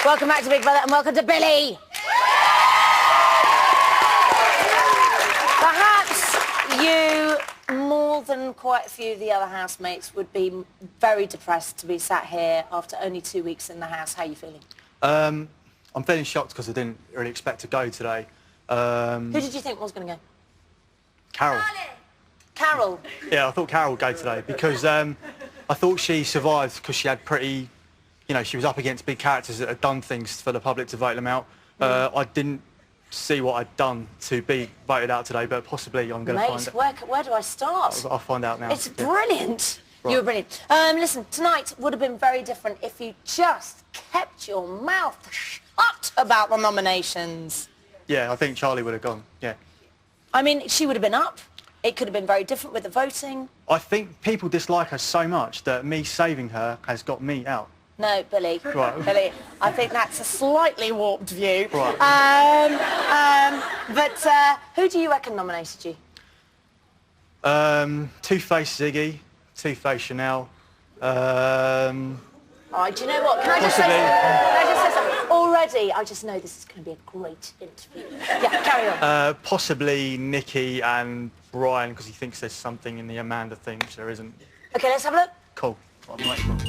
Welcome back to Big Brother and welcome to Billy. Perhaps you, more than quite a few of the other housemates, would be very depressed to be sat here after only 2 weeks in the house. How are you feeling? I'm feeling shocked because I didn't really expect to go today. Who did you think was going to go? Carol. Carol? Yeah, I thought Carol would go today because I thought she survived because she had pretty, you know, she was up against big characters that had done things for the public to vote them out. I didn't see what I'd done to be voted out today, but possibly I'm going to find out. Where do I start? I'll find out now. It's brilliant. Right. You were brilliant. Listen, tonight would have been very different if you just kept your mouth shut about the nominations. Yeah, I think Charlie would have gone, yeah. I mean, she would have been up. It could have been very different with the voting. I think people dislike her so much that me saving her has got me out. No, Billy. Right. Billy, I think that's a slightly warped view. Right. But who do you reckon nominated you? Two-Face Ziggy, Two-Face Chanel. All right, do you know what? Can I just say something? Already, I just know this is going to be a great interview. Yeah, carry on. Possibly Nikki and Brian, because he thinks there's something in the Amanda thing, which there isn't. OK, let's have a look. Cool. I'm waiting for.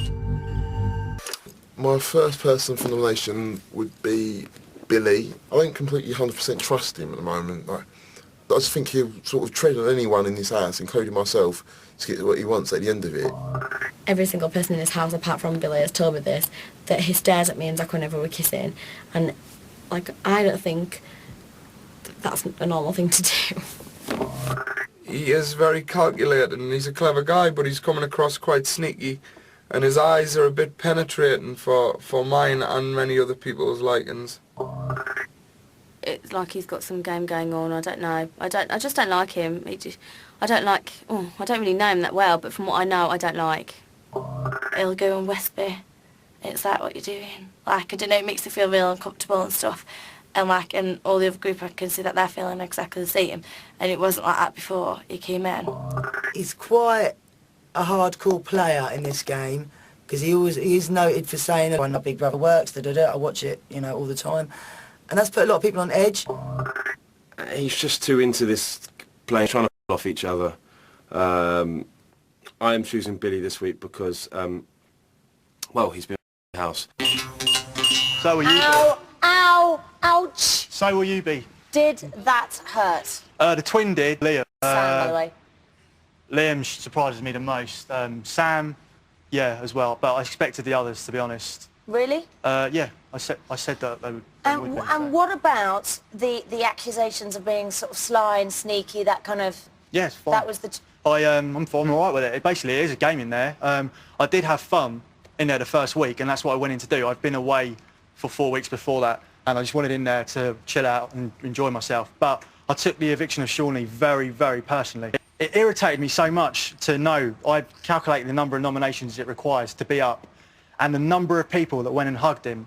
My first person for nomination would be Billy. I don't completely 100% trust him at the moment. I just think he'll sort of tread on anyone in this house, including myself, to get what he wants at the end of it. Every single person in this house, apart from Billy, has told me this, that he stares at me and Zach whenever we're kissing. And, like, I don't think that's a normal thing to do. He is very calculated and he's a clever guy, but he's coming across quite sneaky. And his eyes are a bit penetrating for mine and many other people's likings. It's like he's got some game going on. I don't know. I just don't like him. I don't really know him that well, but from what I know, I don't like. He'll go and whisper, "It's that what you're doing?" Like, I don't know, it makes me feel real uncomfortable and stuff. And like, in all the other group, I can see that they're feeling exactly the same. And it wasn't like that before he came in. He's quite a hardcore player in this game because he is noted for saying when Big Brother works, I watch it, you know, all the time, and that's put a lot of people on edge. He's just too into this playing, trying to pull off each other. I am choosing Billy this week because, well, he's been in the house. So will you Ow, be. ow, ouch. So will you be. Did that hurt? The twin did, Liam. Sam, by the way. Liam surprises me the most. Sam, yeah, as well. But I expected the others, to be honest. Really? Yeah, I said that they would. And what about the accusations of being sort of sly and sneaky, that kind of... Yeah, it's fine. That was the... I'm all right with it. Basically, it is a game in there. I did have fun in there the first week, and that's what I went in to do. I'd been away for 4 weeks before that, and I just wanted in there to chill out and enjoy myself. But I took the eviction of Shawnee very, very personally. It irritated me so much to know I'd calculated the number of nominations it requires to be up, and the number of people that went and hugged him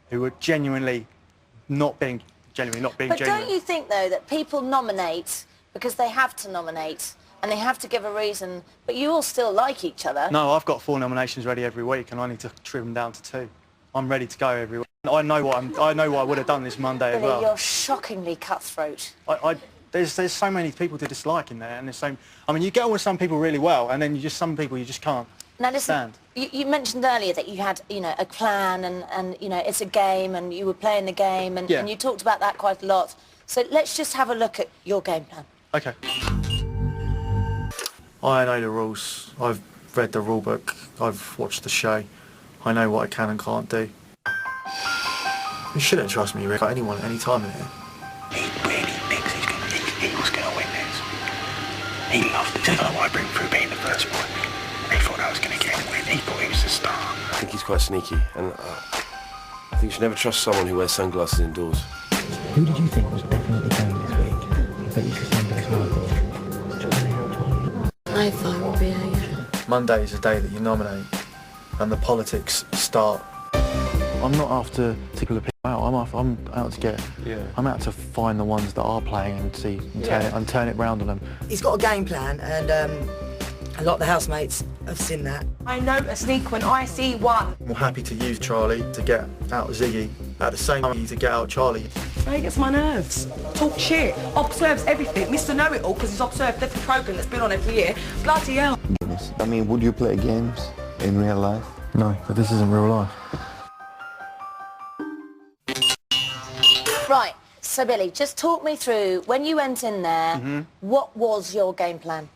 who were genuinely not being genuine. But don't you think, though, that people nominate because they have to nominate and they have to give a reason, but you all still like each other? No, I've got 4 nominations ready every week, and I need to trim them down to 2. I'm ready to go every week. I know what I would have done this Monday as Billy, well. you're shockingly cutthroat. There's so many people to dislike in there, and there's so... I mean, you get on with some people really well, and then some people you just can't stand. You mentioned earlier that you had, you know, a plan, and you know, it's a game, and you were playing the game, and, yeah. and you talked about that quite a lot. So let's just have a look at your game plan. Okay. I know the rules. I've read the rule book. I've watched the show. I know what I can and can't do. You shouldn't trust me, Rick. Anyone at any time in here. He really thinks he was going to win this. He loved it. I don't know why I bring through being the first one. He thought I was going to get him win. He thought he was the star. I think he's quite sneaky, and I think you should never trust someone who wears sunglasses indoors. Who did you think was definitely going this week? I bet you could send a card. I thought it would be her, yeah. Monday is the day that you nominate, and the politics start. I'm not after particular people out. I'm out to get. Yeah. I'm out to find the ones that are playing and see and turn it round on them. He's got a game plan, and a lot of the housemates have seen that. I know a sneak when I see one. I'm happy to use Charlie to get out Ziggy at the same time to get out Charlie. He gets my nerves. Talk shit. Observes everything. Mr. Know-It-All, because he's observed every programme that's been on every year. Bloody hell. I mean, would you play games in real life? No, but this isn't real life. Right, so Billy, just talk me through, when you went in there, what was your game plan?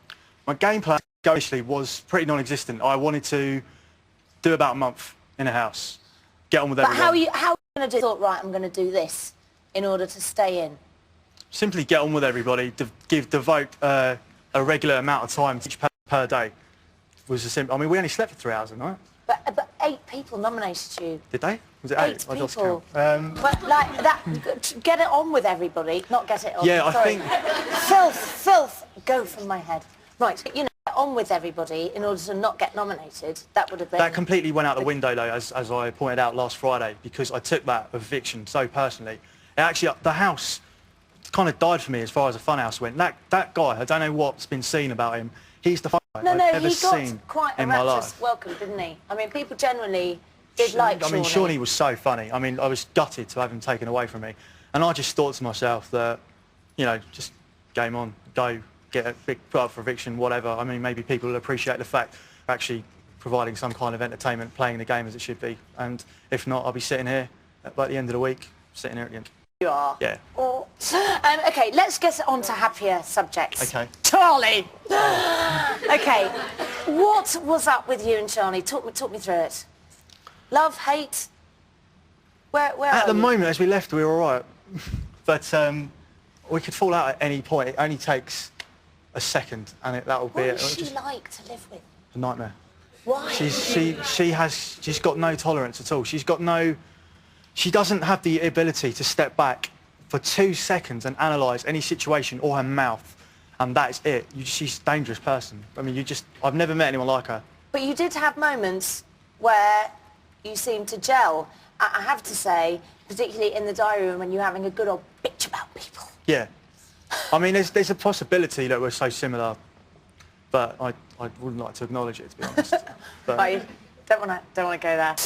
My game plan initially was pretty non-existent. I wanted to do about a month in a house, get on with everyone. But how are you going to do? Thought, right, I'm going to do this in order to stay in. Simply get on with everybody, devote a regular amount of time each per day. Was a simple. I mean, we only slept for 3 hours a night. But 8 people nominated you. Did they? Was it 8? 8 I lost people. count. But like that, get it on with everybody, not get it on. Yeah, Sorry. I think... Filth, go from my head. Right, you know, get on with everybody in order to not get nominated. That would have been... That completely went out the window, though, as I pointed out last Friday, because I took that eviction so personally. It actually, the house kind of died for me as far as a funhouse went. That guy, I don't know what's been seen about him. He's the funniest guy I've ever seen quite a in my life. rapturous welcome, didn't he? I mean, people generally did like Shawnee. I mean, Shawnee was so funny. I mean, I was gutted to have him taken away from me. And I just thought to myself that, you know, just game on, go, get a big put up for eviction, whatever. I mean, maybe people will appreciate the fact of actually providing some kind of entertainment, playing the game as it should be. And if not, I'll be sitting here at the end of the week, sitting here again. You are? Yeah. Oh. OK, let's get on to happier subjects. OK. Charlie! OK, what was up with you and Charlie? Talk me through it. Love, hate? Where at the you? moment, as we left, we were all right. But we could fall out at any point. It only takes a second, and that'll be it. What is she like to live with? A nightmare. Why? She's got no tolerance at all. She doesn't have the ability to step back for 2 seconds and analyse any situation or her mouth, and that is it. She's a dangerous person. I mean, I've never met anyone like her. But you did have moments where you seemed to gel. I have to say, particularly in the diary room when you're having a good old bitch about people. Yeah. I mean, there's a possibility that we're so similar, but I wouldn't like to acknowledge it, to be honest. But, I don't want to go there.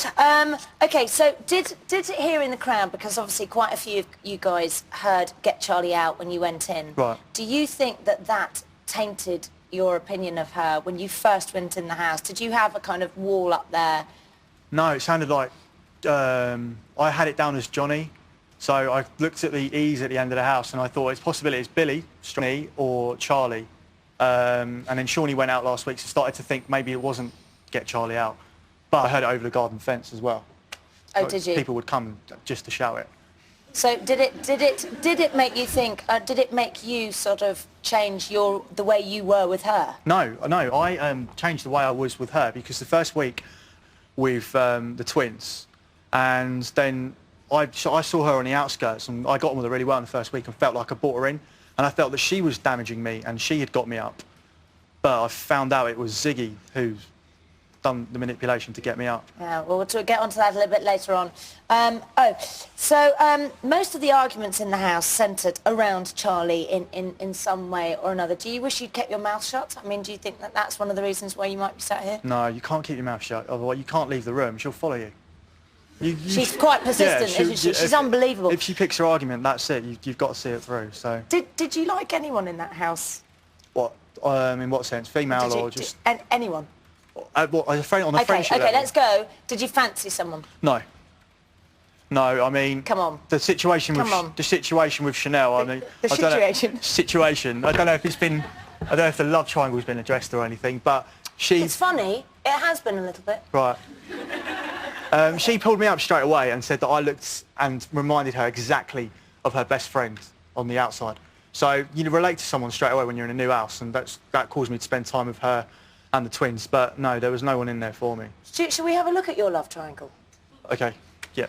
OK, so did it here in the crowd, because obviously quite a few of you guys heard Get Charlie Out when you went in. Right. Do you think that tainted your opinion of her when you first went in the house? Did you have a kind of wall up there? No, it sounded like I had it down as Johnny. So I looked at the E's at the end of the house and I thought it's possible it's Billy, Shawnee or Charlie. And then Shawnee went out last week, so started to think maybe it wasn't Get Charlie Out. But I heard it over the garden fence as well. Oh, did you? People would come just to shout it. So did it make you think? Did it make you sort of change the way you were with her? No. I changed the way I was with her because the first week with the twins, and then I saw her on the outskirts, and I got on with her really well in the first week, and felt like I brought her in, and I felt that she was damaging me, and she had got me up. But I found out it was Ziggy who's done the manipulation to get me up. Yeah, well, we'll get onto that a little bit later on. Most of the arguments in the house centred around Charlie in some way or another. Do you wish you'd kept your mouth shut? I mean, do you think that's one of the reasons why you might be sat here? No, you can't keep your mouth shut, otherwise you can't leave the room. She'll follow you. She's quite persistent, isn't she? She's unbelievable. If she picks her argument, that's it. You've got to see it through. So. Did you like anyone in that house? What? In what sense? Female or just? Anyone? On a friendship Okay, level? let's go. Did you fancy someone? No. No, I mean... Come on. The situation with Chanel, I mean... Situation. I don't know if it's been... I don't know if the love triangle's been addressed or anything, but she... It's funny. It has been a little bit. Right. She pulled me up straight away and said that I looked and reminded her exactly of her best friend on the outside. So you relate to someone straight away when you're in a new house, and that caused me to spend time with her and the twins. But no, there was no one in there for me. Should we have a look at your love triangle? Okay, yeah.